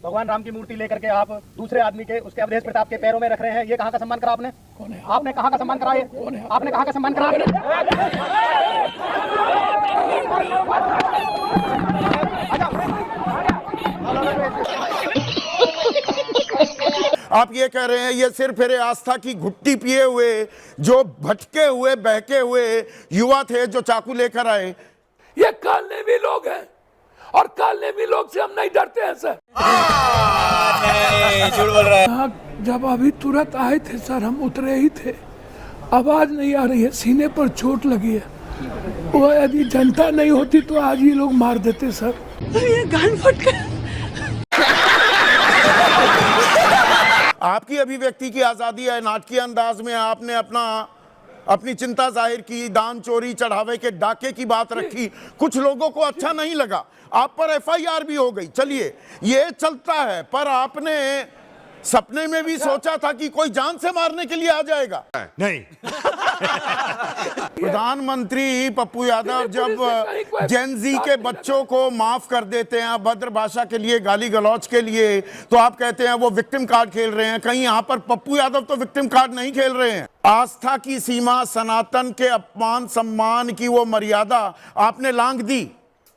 भगवान राम की मूर्ति लेकर के आप दूसरे आदमी के उसके अवधेश प्रताप के पैरों में रख रहे हैं, ये कहाँ का सम्मान करा आपने? कौन है? आपने कहाँ का सम्मान करा? ये कौन है? आपने कहाँ का सम्मान करा? आप ये कह रहे हैं ये सिर्फ फिर आस्था की घुट्टी पिए हुए जो भटके हुए बहके हुए युवा थे जो चाकू लेकर आए, ये कालने भी लोग हैं और कालने भी लोग से हम नहीं डरते हैं सर। नहीं, झूठ बोल रहा है। जब अभी तुरंत आए थे सर, हम उतरे ही थे, आवाज नहीं आ रही है, सीने पर चोट लगी है। वो यदि जनता नहीं होती तो आज ये लोग मार देते सर। ये गान फट गया। आपकी अभिव्यक्ति की आजादी है, नाटकीय अंदाज में आपने अपनी चिंता जाहिर की, दान चोरी चढ़ावे के डाके की बात रखी, कुछ लोगों को अच्छा नहीं लगा, आप पर एफआईआर भी हो गई। चलिए ये चलता है, पर आपने सपने में भी सोचा था कि कोई जान से मारने के लिए आ जाएगा? नहीं। प्रधानमंत्री पप्पू यादव जब जेन जी के बच्चों को माफ कर देते हैं अभद्र भाषा के लिए, गाली गलौज के लिए, तो आप कहते हैं वो विक्टिम कार्ड खेल रहे हैं। कहीं यहाँ पर पप्पू यादव तो विक्टिम कार्ड नहीं खेल रहे हैं। आस्था की सीमा, सनातन के अपमान सम्मान की वो मर्यादा आपने लांघ दी।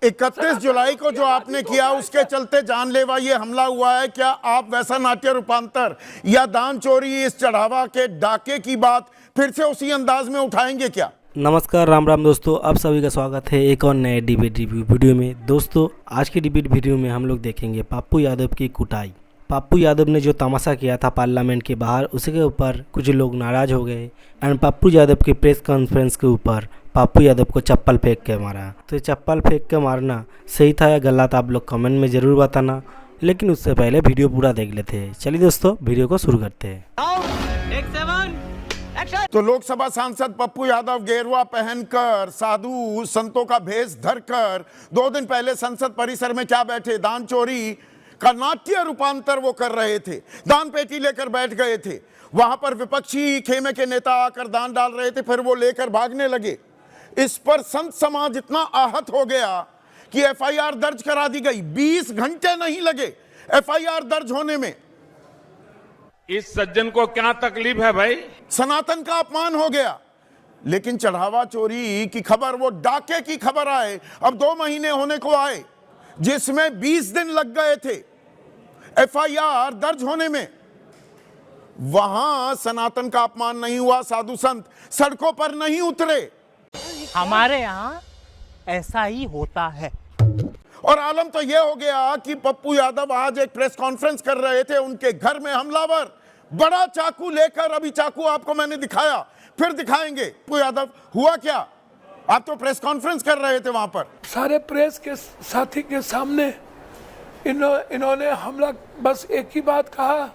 31 जुलाई को जो आपने किया उसके चलते जानलेवा ये हमला हुआ है। क्या आप वैसा नाट्य रूपांतर या दान चोरी, इस चढ़ावा के डाके की बात फिर से उसी अंदाज में उठाएंगे क्या? नमस्कार, राम राम दोस्तों, आप सभी का स्वागत है एक और नए डिबेट रिव्यू वीडियो में। दोस्तों आज के डिबेट वीडियो में हम लोग देखेंगे पप्पू यादव की कुटाई। पप्पू यादव ने जो तमाशा किया था पार्लियामेंट के बाहर, उसके ऊपर कुछ लोग नाराज़ हो गए एंड पप्पू यादव की प्रेस कॉन्फ्रेंस के ऊपर पप्पू यादव को चप्पल फेंक के मारा। तो चप्पल फेंक के मारना सही था या गलत, आप लोग कमेंट में ज़रूर बताना, लेकिन उससे पहले वीडियो पूरा देख लेते हैं। चलिए दोस्तों वीडियो को शुरू करते हैं। तो लोकसभा सांसद पप्पू यादव गेरुआ पहनकर, साधु संतों का भेष धरकर 2 दिन पहले संसद परिसर में क्या बैठे, दान चोरी का नाट्य रूपांतर वो कर रहे थे। दान पेटी लेकर बैठ गए थे, वहां पर विपक्षी खेमे के नेता आकर दान डाल रहे थे, फिर वो लेकर भागने लगे। इस पर संत समाज इतना आहत हो गया कि एफआईआर दर्ज करा दी गई। 20 घंटे नहीं लगे एफआईआर दर्ज होने में। इस सज्जन को क्या तकलीफ है भाई? सनातन का अपमान हो गया। लेकिन चढ़ावा चोरी की खबर, वो डाके की खबर आए, अब 2 महीने होने को आए, जिसमें 20 दिन लग गए थे एफआईआर दर्ज होने में। वहां सनातन का अपमान नहीं हुआ, साधु संत सड़कों पर नहीं उतरे। हमारे यहाँ ऐसा ही होता है। और आलम तो यह हो गया कि पप्पू यादव आज एक प्रेस कॉन्फ्रेंस कर रहे थे, उनके घर में हमलावर बड़ा चाकू लेकर, अभी चाकू आपको मैंने दिखाया, फिर दिखाएंगे। पप्पू यादव हुआ क्या? आप तो प्रेस कॉन्फ्रेंस कर रहे थे वहां पर, सारे प्रेस के साथी के सामने इन्होंने हमला, बस एक ही बात कहा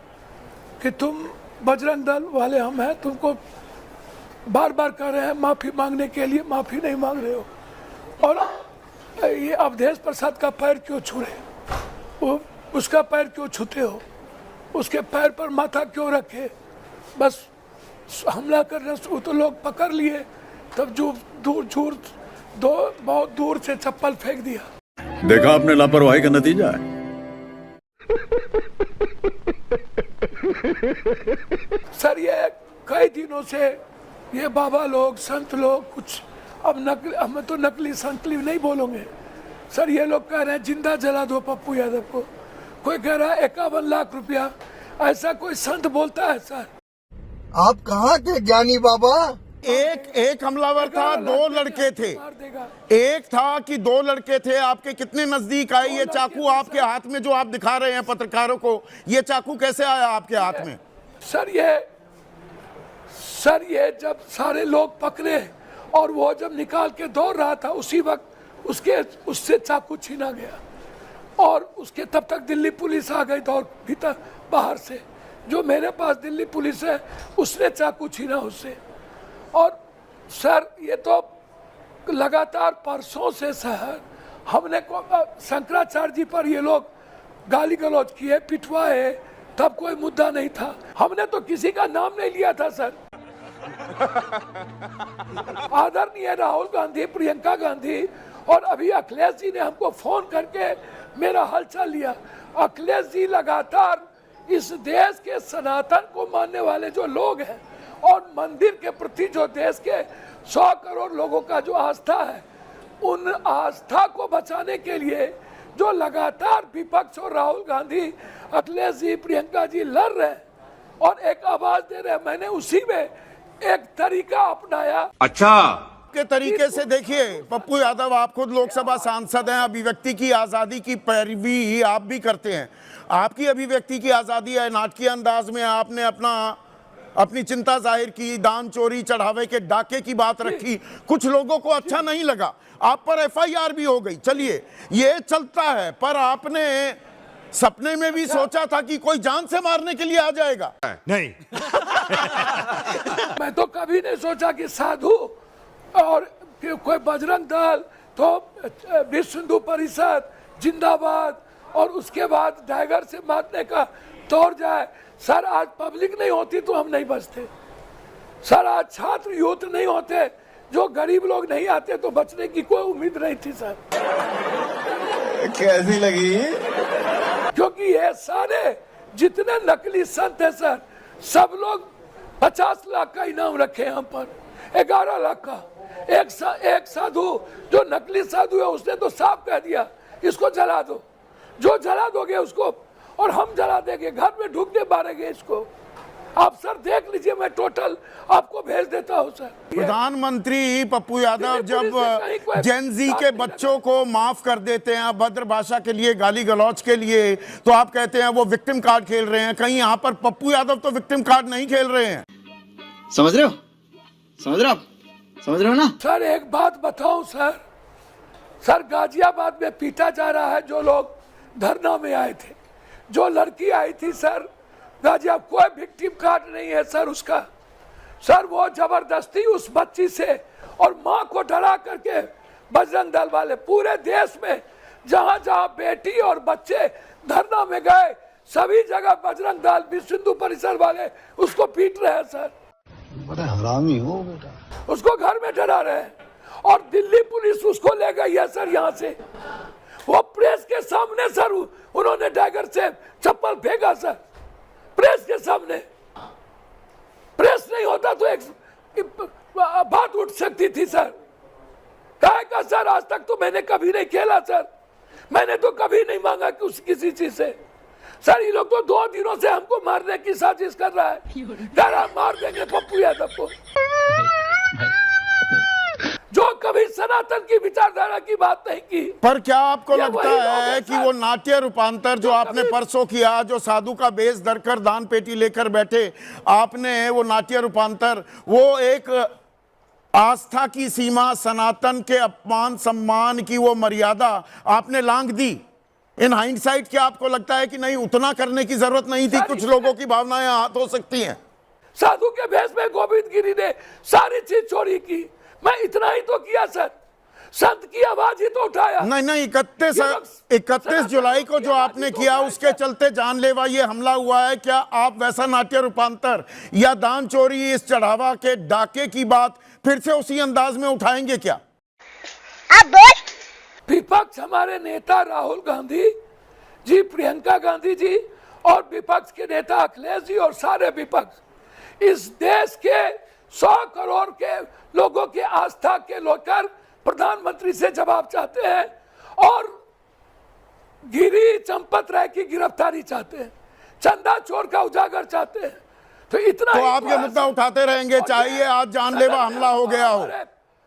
कि तुम बजरंग दल वाले हम हैं, तुमको बार बार कह रहे हैं माफ़ी मांगने के लिए, माफ़ी नहीं मांग रहे हो, और ये अवधेश प्रसाद का पैर क्यों छू रहे हो, उसका पैर क्यों छूते हो, उसके पैर पर माथा क्यों रखे, बस हमला करने से तो लोग पकड़ लिए, तब जो बहुत दूर से चप्पल फेंक दिया। देखा आपने लापरवाही का नतीजा है। सर ये कई दिनों से ये बाबा लोग, संत लोग, कुछ अब हम तो नकली संकली नहीं बोलोगे सर, ये लोग कह रहे हैं जिंदा जला दो पप्पू यादव को, कोई कह रहा है 51 लाख रुपया, ऐसा कोई संत बोलता है सर? आप कहाँ के ज्ञानी बाबा? एक हमलावर था, 2 लड़के थे। एक था कि 2 लड़के थे, आपके कितने नजदीक आए ये चाकू आपके हाथ में जो आप दिखा रहे हैं पत्रकारों को, ये चाकू कैसे आया आपके हाथ में? सर ये जब सारे लोग पकड़े और वो जब निकाल के दौड़ रहा था, उसी वक्त उससे चाकू छीना गया, और उसके तब तक दिल्ली पुलिस आ गई दौड़ भीतर बाहर से। जो मेरे पास दिल्ली पुलिस है उसने चाकू छीना उससे। और सर ये तो लगातार परसों से सर हमने शंकराचार्य जी पर ये लोग गाली गलौज किए, पिटवाए, तब कोई मुद्दा नहीं था। हमने तो किसी का नाम नहीं लिया था सर। आदरणीय राहुल गांधी, प्रियंका गांधी और अभी अखिलेश जी ने हमको फोन करके मेरा हालचाल लिया। अखिलेश जी लगातार इस देश के सनातन को मानने वाले जो लोग हैं और मंदिर के प्रति जो देश के 100 करोड़ लोगों का जो आस्था है, उन आस्था को बचाने के लिए जो लगातार विपक्ष और राहुल गांधी, अखिलेश जी, प्रियंका जी लड़ रहे हैं और एक आवाज दे रहे हैं, मैंने उसी में एक तरीका अपनाया। अच्छा के तरीके से देखिए पप्पू यादव, आप खुद लोकसभा सांसद हैं, अभिव्यक्ति की आजादी की पैरवी आप भी करते हैं। आपकी अभिव्यक्ति की आजादी है, नाटकीय अंदाज में आपने अपनी चिंता जाहिर की, दान चोरी चढ़ावे के डाके की बात रखी, कुछ लोगों को अच्छा नहीं लगा, आप पर एफआईआर भी हो गई। चलिए ये चलता है, पर आपने सपने में भी सोचा था कि कोई जान से मारने के लिए आ जाएगा? नहीं। मैं तो कभी नहीं सोचा कि साधु और कोई बजरंग दल, तो विश्व हिंदू परिषद जिंदाबाद और उसके बाद टाइगर से मारने का तौर जाए। सर आज पब्लिक नहीं होती तो हम नहीं बचते। सर आज छात्र यूथ नहीं होते, जो गरीब लोग नहीं आते तो बचने की कोई उम्मीद नहीं थी। सर कैसी लगी? क्योंकि ये सारे जितने नकली संत है सर, सब लोग 50 लाख का इनाम रखे हम पर, 11 लाख का। एक साधु जो नकली साधु है उसने तो साफ कह दिया इसको जला दो, जो जला दोगे उसको और हम जला देंगे, घर में ढूंढने मारेंगे इसको। आप सर देख लीजिए, मैं टोटल आपको भेज देता हूं सर। प्रधानमंत्री पप्पू यादव जब जेनजी के बच्चों को माफ कर देते हैं अभद्र भाषा के लिए, गाली गलौज के लिए, तो आप कहते हैं वो विक्टिम कार्ड खेल रहे हैं। कहीं यहाँ पर पप्पू यादव तो विक्टिम कार्ड नहीं खेल रहे हैं। समझ रहे हो? समझ रहे हो ना? सर एक बात बताऊं सर गाजियाबाद में पीटा जा रहा है जो लोग धरना में आए थे, जो लड़की आई थी सर गाजियाबाद, कोई विक्टिम कार्ड नहीं है सर उसका। सर वो जबरदस्ती उस बच्ची से और माँ को डरा करके बजरंग दल वाले पूरे देश में जहां जहां बेटी और बच्चे धरना में गए, सभी जगह बजरंग दल, विश्व हिंदू परिषद वाले उसको पीट रहे हैं सर। बड़ा हरामी हो बेटा। उसको घर में डरा रहे हैं और दिल्ली पुलिस उसको ले गई है सर यहाँ से। वो प्रेस के सामने सर उन्होंने टाइगर से चप्पल फेंका सर, प्रेस के सामने। प्रेस नहीं होता तो एक बात उठ सकती थी सर। कहा का सर आज तक तो मैंने कभी नहीं खेला सर, मैंने तो कभी नहीं मांगा किसी चीज से। सर ये लोग तो 2 दिनों से हमको मारने की साजिश कर रहा है, डरा मार देंगे पप्पू यादव को, जो कभी सनातन की विचारधारा की बात नहीं की। पर क्या आपको लगता है कि वो नाट्य रूपांतर जो आपने परसों किया, जो साधु का बेस धरकर दान पेटी लेकर बैठे आपने, वो नाट्य रूपांतर, वो एक आस्था की सीमा, सनातन के अपमान सम्मान की वो मर्यादा आपने लांघ दी? इन हाइंडसाइट क्या आपको लगता है कि नहीं, उतना करने की जरूरत नहीं थी? कुछ लोगों की भावनाएं आहत हो सकती हैं। साधु के भेष में गोविंद गिरी ने सारी चीज चोरी की, मैं इतना ही तो किया सर, संत की आवाज ही तो उठाया। नहीं 31 जुलाई को जो आपने किया उसके चलते जानलेवा ये हमला हुआ है। क्या आप वैसा नाट्य रूपांतर या दान चोरी, इस चढ़ावा के डाके की बात फिर से उसी अंदाज में उठाएंगे क्या? विपक्ष हमारे नेता राहुल गांधी जी, प्रियंका गांधी जी और विपक्ष के नेता अखिलेश जी और सारे विपक्ष इस देश के 100 करोड़ के लोगों की आस्था के लेकर प्रधानमंत्री से जवाब चाहते हैं और गिरी चंपत राय की गिरफ्तारी चाहते हैं, चंदा चोर का उजागर चाहते हैं। तो इतना तो आप ये मुद्दा उठाते रहेंगे, चाहे ये आज जानलेवा हमला हो गया हो,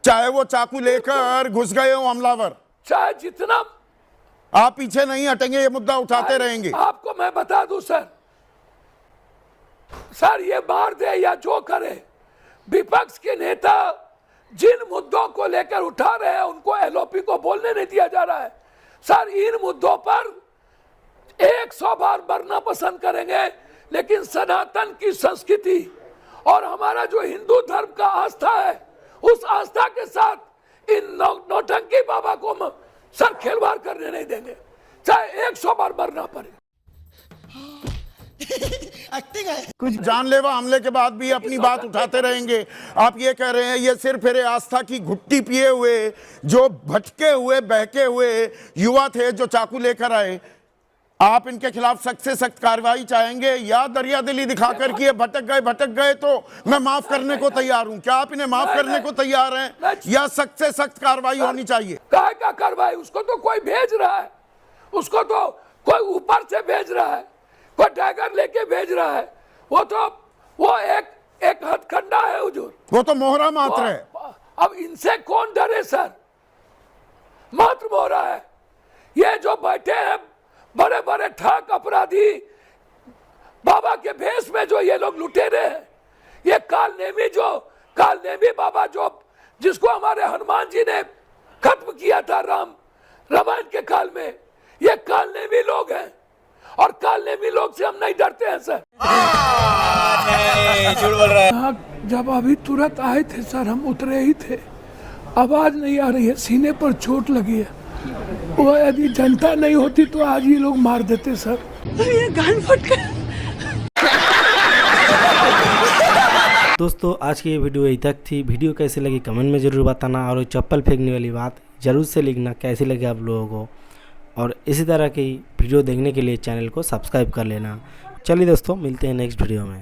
चाहे वो चाकू लेकर घुस गए हो हमलावर, चाहे जितना, आप पीछे नहीं हटेंगे, ये मुद्दा उठाते रहेंगे। आपको मैं बता दूं सर ये मार दे या जो करे, विपक्ष के नेता जिन मुद्दों को लेकर उठा रहे हैं उनको एलओपी को बोलने नहीं दिया जा रहा है। सर इन मुद्दों पर 100 बार मरना पसंद करेंगे, लेकिन सनातन की संस्कृति और हमारा जो हिंदू धर्म का आस्था है, उस आस्था के साथ इन नौटंकी बाबा को सर खिलवाड़ करने नहीं देंगे, चाहे 100 बार मरना पड़े। कुछ जानलेवा हमले के बाद भी अपनी बात उठाते रहेंगे। आप ये कह रहे हैं ये सिर्फ फिर आस्था की घुट्टी पिए हुए जो भटके हुए बहके हुए युवा थे जो चाकू लेकर आए, आप इनके खिलाफ सख्त से सख्त कार्रवाई चाहेंगे या दरिया दिली दिखाकर कि ये भटक गए तो मैं माफ करने को तैयार हूं? क्या आप इन्हें माफ करने को तैयार हैं या सख्त से सख्त कार्रवाई होनी चाहिए? काय का कार्रवाई? उसको तो कोई भेज रहा है, उसको तो कोई ऊपर से भेज रहा है, कोई टाइगर लेके भेज रहा है। वो एक हथकंडा है हुजूर, वो तो मोहरा मात्र है। अब इनसे कौन डरे सर? मात्र मोहरा है। ये जो बैठे हैं बड़े बड़े ठाक अपराधी बाबा के भेष में जो ये लोग लुटेरे हैं, ये कालनेमी बाबा जो जिसको हमारे हनुमान जी ने खत्म किया था रामायण के काल में, ये कालनेमी लोग हैं और कालनेमी लोग से हम नहीं डरते हैं सर। जब अभी तुरंत आए थे सर, हम उतरे ही थे, आवाज नहीं आ रही है, सीने पर चोट लगी है। वो यदि जनता नहीं होती तो आज ये लोग मार देते सर। ये गान फट गया। दोस्तों आज की ये वीडियो यही तक थी। वीडियो कैसी लगी कमेंट में ज़रूर बताना, और चप्पल फेंकने वाली बात ज़रूर से लिखना कैसी लगी आप लोगों को, और इसी तरह की वीडियो देखने के लिए चैनल को सब्सक्राइब कर लेना। चलिए दोस्तों मिलते हैं नेक्स्ट वीडियो में।